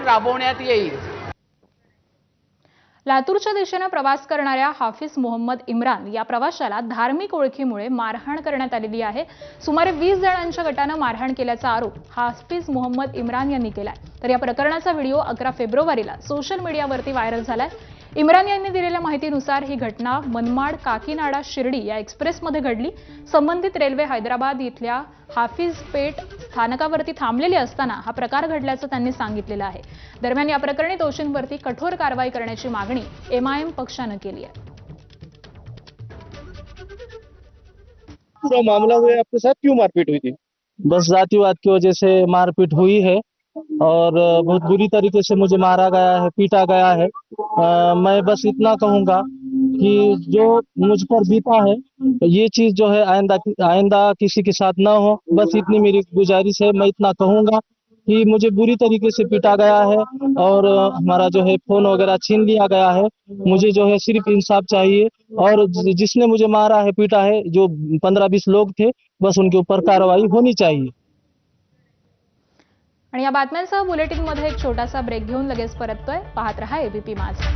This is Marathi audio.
राबवण्यात येईल। लातूरच्या दिशेने प्रवास करणाऱ्या हाफिज मोहम्मद इम्रान या प्रवाशाला धार्मिक ओळखीमुळे मारहाण करण्यात आलेली आहे। सुमारे 20 जणांच्या गटाने मारहाण केल्याचा आरोप हाफिज मोहम्मद इम्रान यांनी केलाय। तर या प्रकरणाचा व्हिडिओ 11 फेब्रुवारीला सोशल मीडियावरती व्हायरल झालाय। इम्रान यांनी दिलेल्या माहितीनुसार ही घटना मनमाड काकीनाडा शिर्डी या एक्सप्रेसमध्ये घडली। संबंधित रेल्वे हैदराबाद इथल्या हाफिज पेठ स्थानकावरती थांबलेली असताना हा प्रकार घडल्याचं त्यांनी सांगितलेलं आहे। दरम्यान या प्रकरणी दोषींवरती कठोर कारवाई करण्याची मागणी एमआयएम पक्षाने केली आहे। पूरा मामला हुआ है, आपके साथ क्यों मारपीट हुई थी? बस जातिवाद की वजह से मारपीट हुई है और बहुत बुरी तरीके से मुझे मारा गया है, पीटा गया है। मैं बस इतना कहूंगा कि जो मुझ पर बीता है ये चीज जो है आइंदा किसी के साथ ना हो, बस इतनी मेरी गुजारिश है। मैं इतना कहूंगा कि मुझे बुरी तरीके से पीटा गया है और हमारा जो है फोन वगैरह छीन लिया गया है। मुझे जो है सिर्फ इंसाफ चाहिए और जिसने मुझे मारा है पीटा है, जो 15-20 लोग थे, बस उनके ऊपर कार्रवाई होनी चाहिए। आणि या बातम्यांसह बुलेटिनमध्ये एक छोटासा ब्रेक घेऊन लगेच परततोय। पाहत रहा एबीपी माझा।